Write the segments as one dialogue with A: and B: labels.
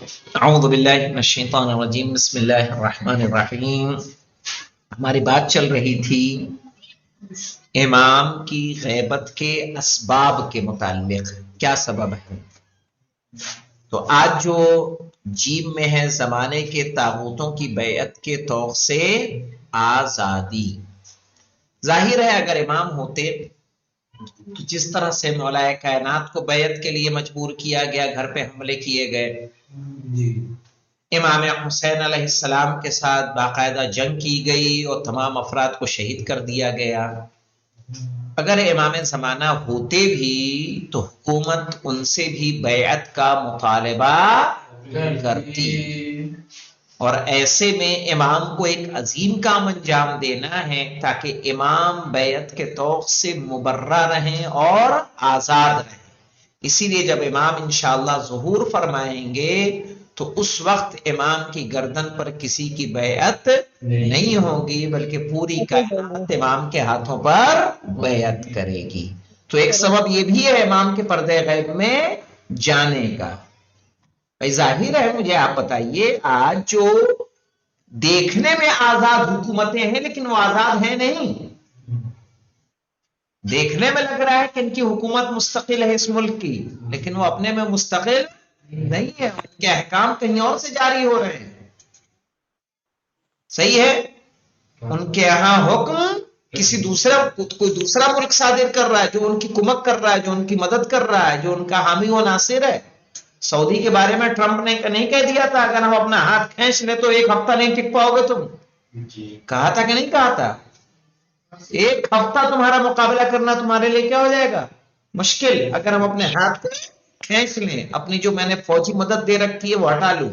A: اعوذ باللہ من الشیطان الرجیم بسم اللہ الرحمن الرحیم۔ ہماری بات چل رہی تھی امام کی غیبت کے اسباب کے متعلق، کیا سبب ہے۔ تو آج جو جیم میں ہے زمانے کے طاغوتوں کی بیعت کے توق سے آزادی۔ ظاہر ہے اگر امام ہوتے تو جس طرح سے مولا کائنات کو بیعت کے لیے مجبور کیا گیا، گھر پہ حملے کیے گئے، امام حسین علیہ السلام کے ساتھ باقاعدہ جنگ کی گئی اور تمام افراد کو شہید کر دیا گیا، اگر امام زمانہ ہوتے بھی تو حکومت ان سے بھی بیعت کا مطالبہ کرتی، اور ایسے میں امام کو ایک عظیم کام انجام دینا ہے تاکہ امام بیعت کے توق سے مبرہ رہیں اور آزاد رہیں۔ اسی لیے جب امام انشاءاللہ ظہور فرمائیں گے تو اس وقت امام کی گردن پر کسی کی بیعت نہیں ہوگی، بلکہ پوری کائنات امام کے ہاتھوں پر بیعت کرے گی۔ تو ایک سبب یہ بھی ہے امام کے پردے غیب میں جانے کا۔ بھائی ظاہر ہے، مجھے آپ بتائیے، آج جو دیکھنے میں آزاد حکومتیں ہیں لیکن وہ آزاد ہیں نہیں۔ دیکھنے میں لگ رہا ہے کہ ان کی حکومت مستقل ہے اس ملک کی، لیکن وہ اپنے میں مستقل نہیں ہے، ان کے احکام کہیں اور سے جاری ہو رہے ہیں۔ صحیح ہے، ان کے یہاں حکم کوئی دوسرا ملک صادر کر رہا ہے، جو ان کی کمک کر رہا ہے، جو ان کی مدد کر رہا ہے، جو ان کا حامی و ناصر ہے۔ سعودی کے بارے میں ٹرمپ نے نہیں کہہ دیا تھا اگر ہم اپنا ہاتھ کھینچ لیں تو ایک ہفتہ نہیں ٹک پاؤ گے تم؟ کہا تھا کہ نہیں کہا تھا؟ ایک ہفتہ تمہارا مقابلہ کرنا تمہارے لیے کیا ہو جائے گا؟ مشکل۔ اگر ہم اپنے ہاتھ کو کھینچ لیں، اپنی جو میں نے فوجی مدد دے رکھی ہے وہ ہٹا لوں۔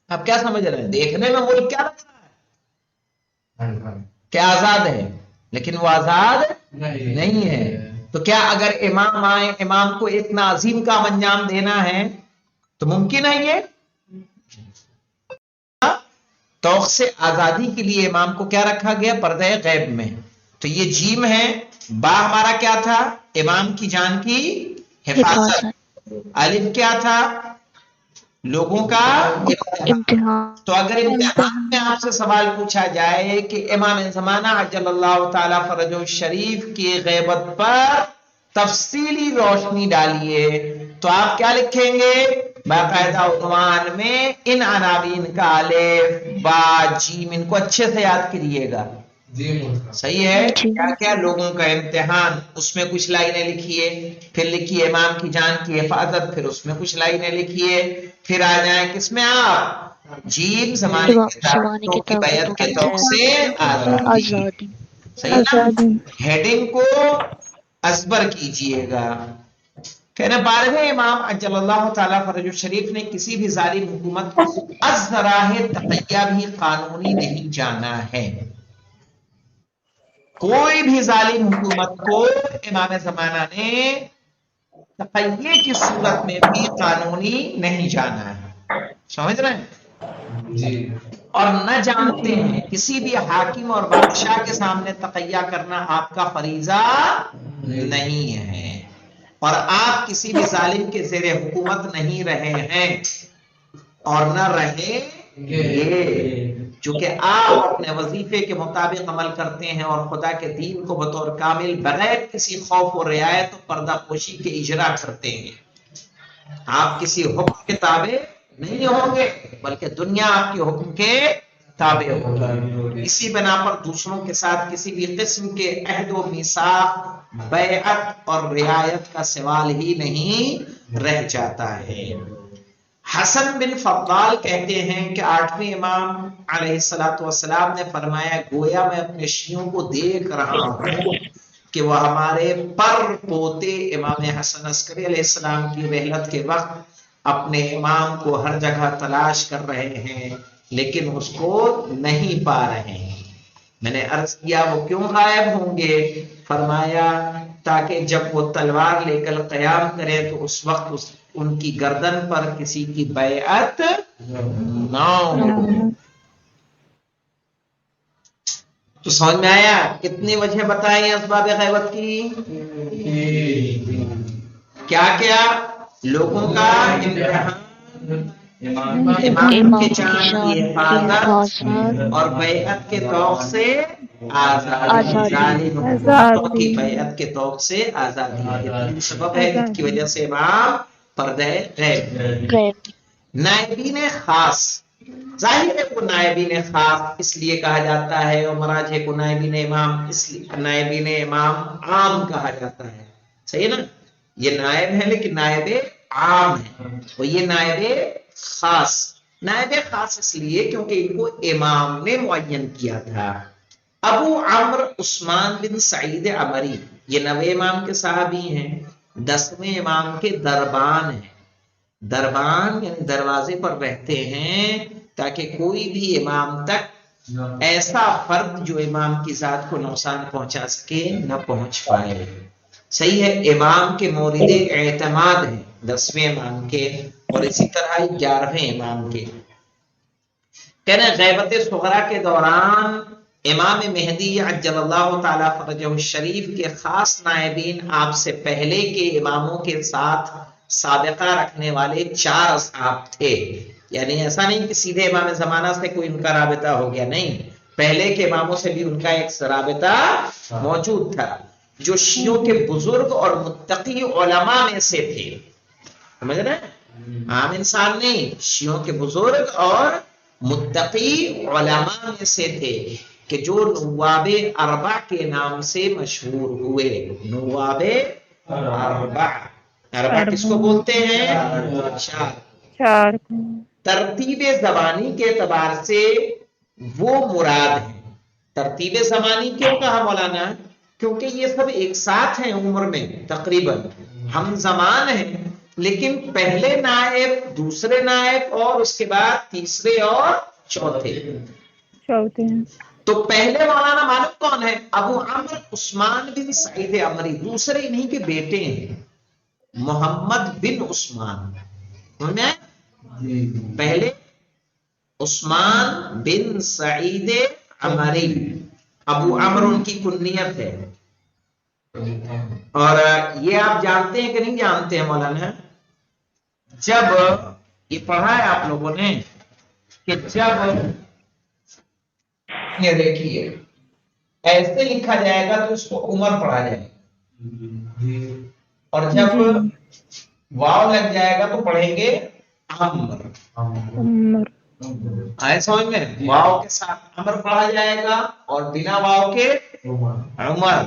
A: آپ کیا سمجھ رہے ہیں؟ دیکھنے میں ملک کیا لگ رہا ہے؟ کیا آزاد ہے، لیکن وہ آزاد نہیں ہے۔ تو کیا اگر امام آئے، امام کو ایک عظیم کام انجام دینا ہے تو ممکن ہے یہ؟ توق سے آزادی کے لیے امام کو کیا رکھا گیا؟ پردہ غیب میں۔ تو یہ جیم ہے۔ با ہمارا کیا تھا؟ امام کی جان کی حفاظت۔ الف کیا تھا؟ لوگوں کا امتحان۔ تو اگر امتحان میں آپ سے سوال پوچھا جائے کہ امام زمانہ عجل اللہ تعالی فرجہ الشریف کی غیبت پر تفصیلی روشنی ڈالیے تو آپ کیا لکھیں گے؟ باقاعدہ عنوان میں ان عناوین کا الف با جیم، ان کو اچھے سے یاد کریے گا۔ صحیح ہے؟ کیا کیا؟ لوگوں کا امتحان، اس میں کچھ لائنیں لکھیے، پھر لکھیے امام کی جان کی حفاظت، پھر اس میں کچھ لائنیں لکھیے، پھر آ جائیں کس میں آپ؟ جیم زمانے کے طاغوتوں کی بیعت کے توق سے آزادی۔ صحیح نا؟ ہیڈنگ کو ازبر کیجئے گا۔ کہنا 12ویں امام عجل اللہ تعالیٰ فرج الشریف نے کسی بھی ظالم حکومت کو از راہ تقیہ بھی قانونی نہیں جانا ہے۔ کوئی بھی ظالم حکومت کو امام زمانہ نے تقیہ کی صورت میں بھی قانونی نہیں جانا ہے۔ سمجھ رہے ہیں؟ جی۔ اور نہ جانتے ہیں، کسی بھی حاکم اور بادشاہ کے سامنے تقیہ کرنا آپ کا فریضہ نہیں ہے، اور آپ کسی بھی ظالم کے زیر حکومت نہیں رہے ہیں اور نہ رہیں گے، چونکہ آپ اپنے وظیفے کے مطابق عمل کرتے ہیں اور خدا کے دین کو بطور کامل بغیر کسی خوف و رعایت و پردہ پوشی کے اجرا کرتے ہیں۔ آپ کسی حکم کے تابع نہیں ہوں گے بلکہ دنیا آپ کے حکم کے تابع ہوگی۔ اسی بنا پر دوسروں کے ساتھ کسی بھی قسم کے عہد و میثاق، بیعت اور رعایت کا سوال ہی نہیں رہ جاتا ہے۔ حسن بن فضال کہتے ہیں کہ 8ویں امام علیہ السلام نے فرمایا، گویا میں اپنے شیعوں کو دیکھ رہا ہوں کہ وہ ہمارے پر پوتے امام حسن عسکری علیہ السلام کی رحلت کے وقت اپنے امام کو ہر جگہ تلاش کر رہے ہیں لیکن اس کو نہیں پا رہے ہیں۔ میں نے عرض کیا وہ کیوں غائب ہوں گے؟ فرمایا تاکہ جب وہ تلوار لے کر قیام کرے تو اس وقت ان کی گردن پر کسی کی بیعت نہ ہو۔ تو سمجھ میں آیا؟ کتنی وجہ بتائی اسباب غیبت کی؟ کیا کیا؟ لوگوں کا امتحان، امام کے جان کی حفاظت اور بیعت کے توق سے آزادی، کی بیعت کے توق سے آزادی، یہ تین سبب ہے جن کی وجہ سے امام پردہ غیب۔ نائبین خاص، ظاہر ہے کو نائبین خاص اس لیے کہا جاتا ہے، اور مراجع کو نائبین امام اس لیے نائبین امام عام کہا جاتا ہے، صحیح ہے نا؟ یہ نائب ہے لیکن نائب عام ہے، اور یہ نائب خاص۔ نائب خاص اس لیے کیونکہ ان کو امام نے معین کیا تھا۔ ابو عمرو عثمان بن سعید عمری، یہ 9ویں امام کے صحابی ہیں، 10ویں امام کے دربان ہیں۔ دربان یعنی دروازے پر رہتے ہیں تاکہ کوئی بھی امام تک ایسا فرد جو امام کی ذات کو نقصان پہنچا سکے نہ پہنچ پائے، صحیح ہے؟ امام کے مورد اعتماد ہیں 10ویں امام کے، اور اسی طرح 11ویں امام کے۔ کہنا غیبت صغرا کے دوران امام مہدی عجل اللہ تعالی فرجہ الشریف کے خاص نائبین آپ سے پہلے کے اماموں کے ساتھ سابقہ رکھنے والے 4 اصحاب تھے، یعنی ایسا نہیں کہ سیدھے امام زمانہ سے کوئی ان کا رابطہ ہو گیا، نہیں، پہلے کے اماموں سے بھی ان کا ایک رابطہ موجود تھا، جو شیعوں کے بزرگ اور متقی علماء میں سے تھے۔ سمجھ رہے ہیں؟ عام انسان نہیں، شیعوں کے بزرگ اور متقی علماء میں سے تھے کہ جو نواب اربع کے نام سے مشہور ہوئے۔ نواب اربع، اربع کس کو بولتے ہیں؟ 4۔ ترتیب زبانی کے اعتبار سے وہ مراد ہیں۔ ترتیب زمانی کیوں کہا مولانا؟ کیونکہ یہ سب ایک ساتھ ہیں عمر میں تقریباً، ہم زمان ہیں، لیکن پہلے نائب، دوسرے نائب، اور اس کے بعد تیسرے اور چوتھے۔ تو پہلے مولانا معلوم کون ہے؟ ابو عمرو عثمان بن سعید عمری، دوسرے انہی کے بیٹے ہیں محمد بن عثمان۔ پہلے عثمان بن سعید عمری، ابو عمرو ان کی کنیت ہے۔ اور یہ آپ جانتے ہیں کہ نہیں جانتے ہیں مولانا؟ جب یہ پڑھا ہے آپ لوگوں نے کہ جب یہ دیکھیے ایسے لکھا جائے گا تو اس کو عمر پڑھا جائے گا، اور جب واو لگ جائے گا تو پڑھیں گے عمر۔ آئے سمجھ میں؟ واو کے ساتھ عمر پڑھا جائے گا اور بنا واو کے عمر۔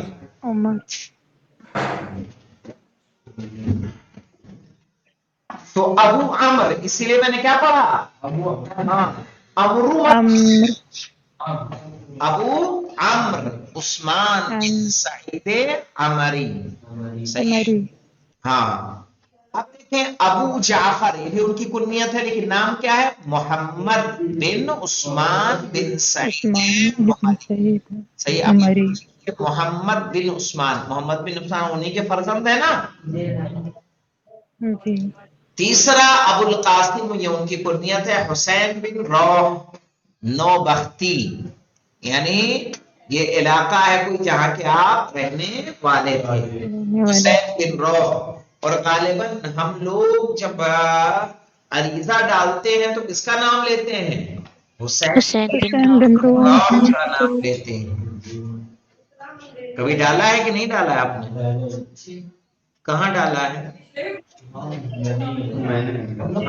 A: تو ابو عمر، اسی لیے میں نے کیا پڑھا؟ ابو عمرو عثمان بن سعید عمری، صحیح؟ ہاں۔ اب دیکھیں ابو جعفر، یہ بھی ان کی کنیت ہے، لیکن نام کیا ہے؟ محمد بن عثمان بن سعید عمری، صحیح؟ اب محمد بن عثمان، محمد بن عثمان انہی کے فرزند ہے نا؟ تیسرا ابو القاسم، یہ ان کی کنیت ہے، حسین بن روح نوبختی، یعنی یہ علاقہ ہے کوئی جہاں کے آپ رہنے والے تھے، حسین بن روح۔ اور غالباً ہم لوگ جب عریضہ ڈالتے ہیں تو کس کا نام لیتے ہیں؟ حسین بن روح کا نام لیتے ہیں۔ کبھی ڈالا ہے کہ نہیں ڈالا ہے آپ نے؟ کہاں ڈالا ہے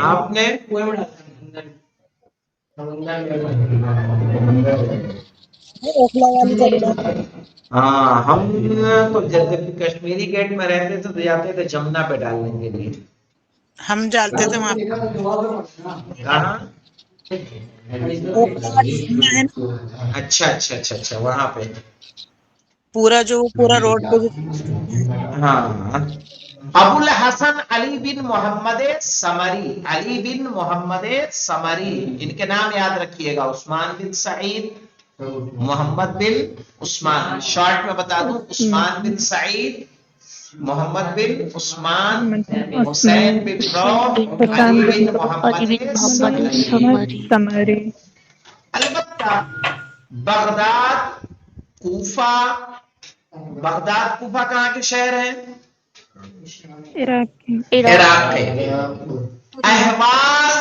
A: آپ نے؟ ہاں، ہم تو جب کشمیری گیٹ میں رہتے تھے تو جاتے تھے جمنا پہ ڈالنے کے لیے،
B: ہم ڈالتے تھے وہاں
A: کہاں؟ اچھا اچھا اچھا اچھا، وہاں پہ
B: پورا جو پورا روڈ پہ۔
A: ہاں۔ ابو الحسن علی بن محمد سمری، علی بن محمد سمری، ان کے نام یاد رکھیے گا، عثمان بن سعید، محمد بن عثمان، شارٹ میں بتا دوں، عثمان بن سعید، محمد بن عثمان، حسین بن روح، علی بن محمد سمری۔ البتہ بغداد، کوفہ، بغداد کوفہ کہاں کے شہر ہیں؟ عراق کے۔ اہواز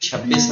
A: 26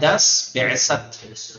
A: 10 62।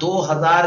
A: 2000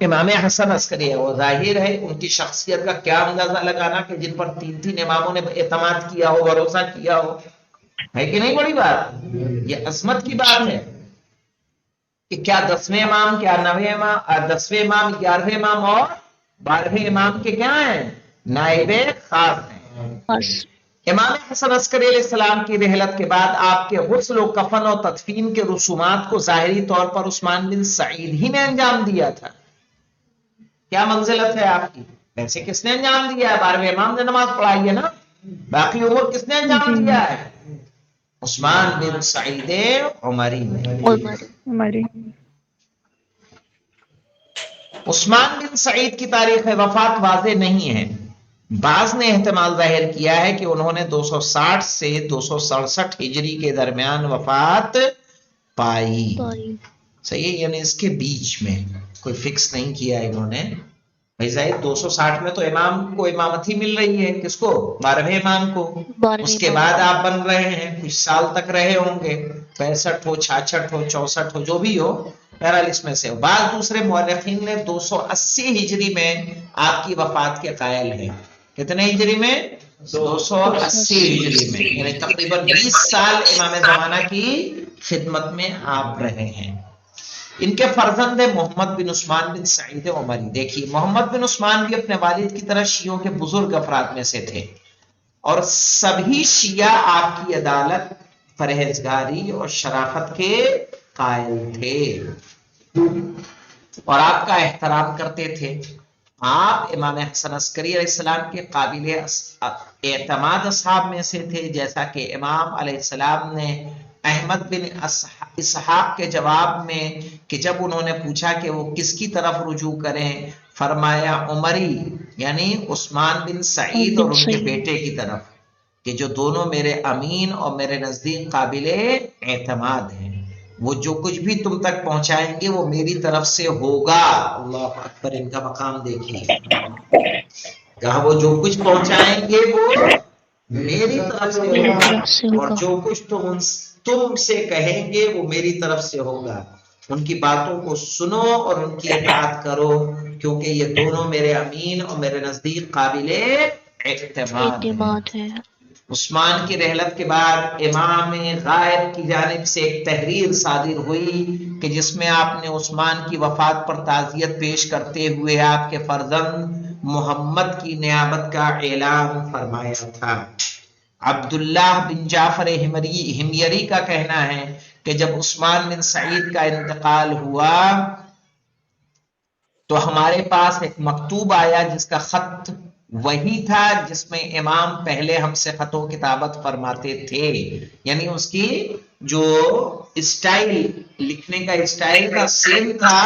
A: امام حسن عسکری ہے، وہ ظاہر ہے ان کی شخصیت کا کیا اندازہ لگانا کہ جن پر تین تین اماموں نے اعتماد کیا ہو، بھروسہ کیا ہو، ہے کہ نہیں؟ بڑی بات، یہ عظمت کی بات ہے کہ کیا 10ویں امام، کیا 9ویں امام، 10ویں امام، 11ویں امام اور 12ویں امام کے کیا ہیں؟ نائب خاص ہیں۔
C: بس
A: امام حسن عسکری علیہ السلام کی رحلت کے بعد آپ کے غسل و کفن و تدفین کے رسومات کو ظاہری طور پر عثمان بن سعید ہی نے انجام دیا تھا۔ کیا منزلت ہے آپ کی؟ ویسے کس نے انجام دیا ہے؟ 12ویں امام نے نماز پڑھائی ہے نا، باقی امور کس نے انجام
C: جی
A: دیا ہے؟ عثمان بن سعید عمری نے۔
C: عمر
D: ہماری
A: عثمان بن سعید کی تاریخ وفات واضح نہیں ہے، بعض نے احتمال ظاہر کیا ہے کہ انہوں نے 260 سے 267 ہجری کے درمیان وفات پائی۔
C: پائی
A: صحیح ہے، یعنی اس کے بیچ میں کوئی فکس نہیں کیا انہوں نے۔ بھائی ظاہر 260 میں تو امام کو امامت ہی مل رہی ہے، کس کو؟ 12ویں امام کو۔
C: 12ویں
A: اس کے
C: امام
A: بعد
C: کو۔
A: آپ بن رہے ہیں، کچھ سال تک رہے ہوں گے، 65 ہو، 66 ہو، 64 ہو، جو بھی ہو، بہرحال اس میں سے ہو۔ بعض دوسرے مورخین نے 280 ہجری میں آپ کی وفات کے قائل ہیں۔ کتنے ہجری میں؟ 280 ہجری میں، یعنی تقریباً 20 سال امام زمانہ کی خدمت میں آپ رہے ہیں۔ ان کے فرزند محمد بن عثمان بن سعید عمری۔ دیکھیے محمد بن عثمان بھی اپنے والد کی طرح شیعوں کے بزرگ افراد میں سے تھے، اور سبھی شیعہ آپ کی عدالت، پرہیزگاری اور شرافت کے قائل تھے اور آپ کا احترام کرتے تھے۔ آپ امام حسن عسکری علیہ السلام کے قابل اعتماد اصحاب میں سے تھے، جیسا کہ امام علیہ السلام نے احمد بن اسحاق کے جواب میں کہ جب انہوں نے پوچھا کہ وہ کس کی طرف رجوع کریں، فرمایا عمری یعنی عثمان بن سعید اور ان کے بیٹے کی طرف، کہ جو دونوں میرے امین اور میرے نزدیک قابل اعتماد ہیں۔ وہ جو کچھ بھی تم تک پہنچائیں گے وہ میری طرف سے ہوگا۔ اللہ اکبر، ان کا مقام دیکھیے، کہا وہ جو کچھ پہنچائیں گے وہ میری طرف سے
C: میری
A: ہوگا،
C: طرف سے
A: اور
C: ہوگا۔
A: جو کچھ تم سے کہیں گے وہ میری طرف سے ہوگا۔ ان کی باتوں کو سنو اور ان کی اطاعت کرو، کیونکہ یہ دونوں میرے امین اور میرے نزدیک قابل اعتماد ہیں۔
C: اعتماد ہے۔
A: عثمان کی رحلت کے بعد امام غائب کی جانب سے ایک تحریر صادر ہوئی کہ جس میں آپ نے عثمان کی وفات پر تعزیت پیش کرتے ہوئے آپ کے فرزند محمد کی نیابت کا اعلان فرمایا تھا۔ عبداللہ بن جعفر ہمیری کا کہنا ہے کہ جب عثمان بن سعید کا انتقال ہوا تو ہمارے پاس ایک مکتوب آیا جس کا خط وہی تھا جس میں امام پہلے ہم سے خط و کتابت فرماتے تھے، یعنی اس کی جو اسٹائل، لکھنے کا اسٹائل تھا سیم تھا،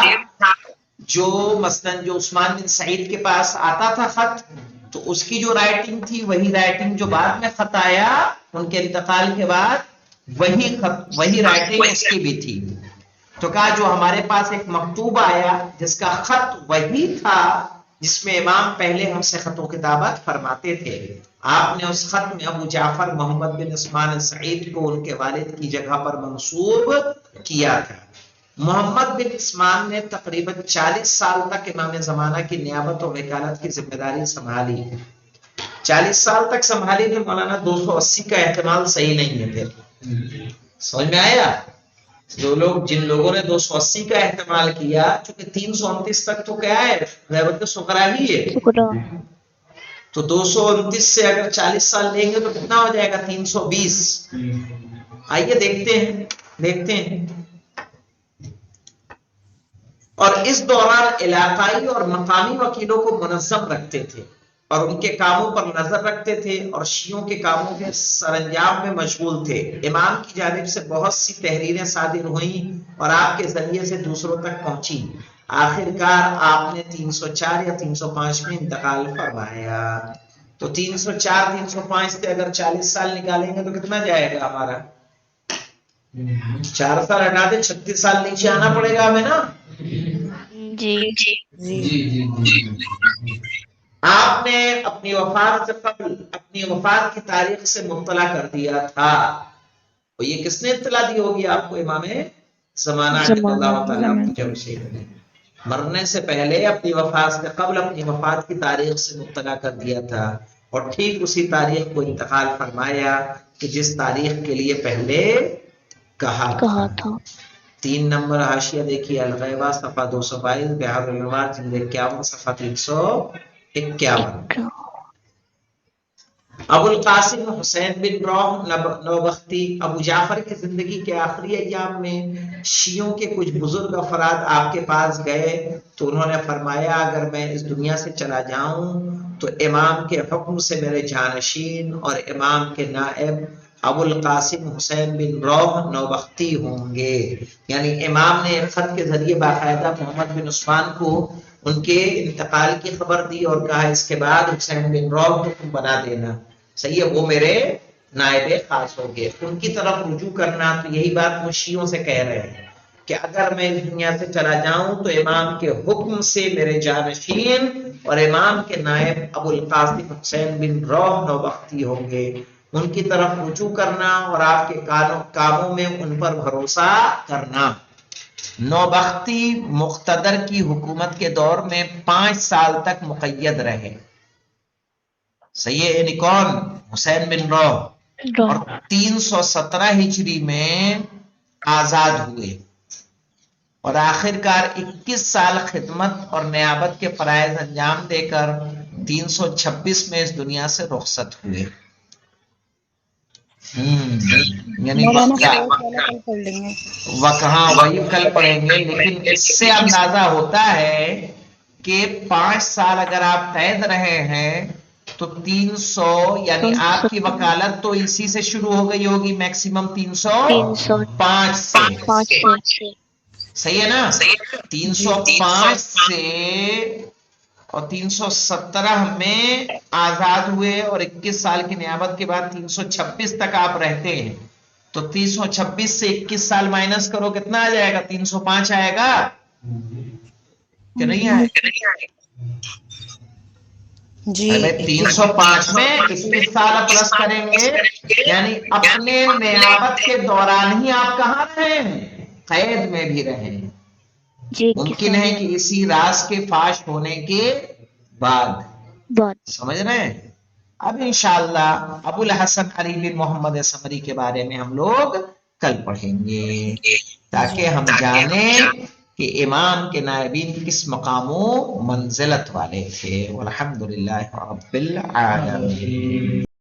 A: جو مثلاً جو عثمان بن سعید کے پاس آتا تھا خط تو اس کی جو رائٹنگ تھی وہی رائٹنگ جو بعد میں خط آیا ان کے انتقال کے بعد، وہی خط وہی رائٹنگ اس کی بھی تھی۔ تو کہا جو ہمارے پاس ایک مکتوب آیا جس کا خط وہی تھا جس میں امام پہلے ہم سے خط و کتابت فرماتے تھے، آپ نے اس خط میں ابو جعفر محمد بن عثمان سعید کو ان کے والد کی جگہ پر منصوب کیا تھا۔ محمد بن عثمان نے تقریباً 40 سال تک امام زمانہ کی نیابت و وکالت کی ذمہ داری سنبھالی۔ 40 سال تک سنبھالی تو مولانا 280 کا احتمال صحیح نہیں ہے۔ پھر سمجھ میں آیا؟ جن لوگوں نے 280 کا احتمال کیا، چونکہ 329 تک تو کیا ہے غیبت سکرا ہی ہے،
C: شکرہ
A: تو 229 سے اگر 40 سال لیں گے تو کتنا ہو جائے گا؟ 320۔ آئیے دیکھتے ہیں۔ اور اس دوران علاقائی اور مقامی وکیلوں کو منظم رکھتے تھے اور ان کے کاموں پر نظر رکھتے تھے اور شیعوں کے کاموں کے سرانجام میں مشغول تھے۔ امام کی جانب سے بہت سی تحریریں صادر ہوئیں اور آپ کے ذریعے سے دوسروں تک پہنچی۔ آخر کار آپ نے 304 یا 305 میں انتقال فرمایا۔ تو 304 305 سے اگر 40 سال نکالیں گے تو کتنا جائے گا ہمارا؟ 4 سال ہٹا دے 36 سال نیچے آنا پڑے گا ہمیں نا۔
C: جی
A: آپ نے اپنی وفات سے قبل اپنی وفات کی تاریخ سے مطلع کر دیا تھا۔ اور یہ کس نے اطلاع دی ہوگی آپ کو؟ امام زمانہ کے اللہ تعالیٰ کی جب سے مرنے سے پہلے اپنی وفات سے قبل اپنی وفات کی تاریخ سے مطلع کر دیا تھا، اور ٹھیک اسی تاریخ کو انتقال فرمایا کہ جس تاریخ کے لیے پہلے کہا تھا۔ 3 نمبر حاشیہ دیکھیے، الغیبہ صفحہ 222، بحر الانوار جلد 51 صفحہ 351۔ ابو القاسم حسین بن روح نوبختی، ابو جعفر کی زندگی کے آخری ایام میں شیعوں کے کچھ بزرگ افراد آپ کے پاس گئے تو انہوں نے فرمایا اگر میں اس دنیا سے چلا جاؤں تو امام کے حکم سے میرے جانشین اور امام کے نائب ابو القاسم حسین بن روح نوبختی ہوں گے۔ یعنی امام نے ایک خط کے ذریعے باقاعدہ محمد بن عثمان کو ان کے انتقال کی خبر دی اور کہا اس کے بعد حسین بن روح کو تم بنا دینا، صحیح ہے، وہ میرے نائب خاص ہو گئے۔ ان کی طرف رجوع کرنا، تو یہی بات وہ شیعوں سے کہہ رہے ہیں کہ اگر میں اس دنیا سے چلا جاؤں تو امام کے حکم سے میرے جانشین اور امام کے نائب ابو القاسم حسین بن روح نوبختی ہوں گے۔ ان کی طرف رجوع کرنا اور آپ کے کاموں میں ان پر بھروسہ کرنا۔ نوبختی مقتدر کی حکومت کے دور میں 5 سال تک مقید رہے، صحیح ہے، یعنی کون؟ حسین بن روح، اور 317 ہجری میں آزاد ہوئے اور آخر کار 21 سال خدمت اور نیابت کے فرائض انجام دے کر 326 میں اس دنیا سے رخصت ہوئے۔ یعنی کہاں وہی کل پڑھیں گے، لیکن اس سے اندازہ ہوتا ہے کہ 5 سال اگر آپ قید رہے ہیں تو 300، یعنی آپ کی وکالت تو اسی سے شروع ہو گئی ہوگی، میکسیمم 305 سے، صحیح ہے نا، 305 سے، اور 317 میں آزاد ہوئے اور 21 سال کی نیابت کے بعد 326 تک آپ رہتے ہیں، تو 326 سے 21 سال مائنس کرو، کتنا آ جائے گا؟ 305 آئے گا کہ نہیں آئے گا؟
B: جی
A: 305 میں 21 سال پلس کریں گے، یعنی اپنے نیابت کے دوران ہی آپ کہاں رہے ہیں؟ قید میں بھی رہے ہیں۔ ممکن ہے کہ اسی راز کے فاش ہونے کے بعد، سمجھ رہے ہیں؟ اب انشاءاللہ ابو الحسن علی بن محمد ثمری کے بارے میں ہم لوگ کل پڑھیں گے، تاکہ ہم جانیں کہ امام کے نائبین کس مقام و منزلت والے تھے۔ والحمدللہ رب العالمین۔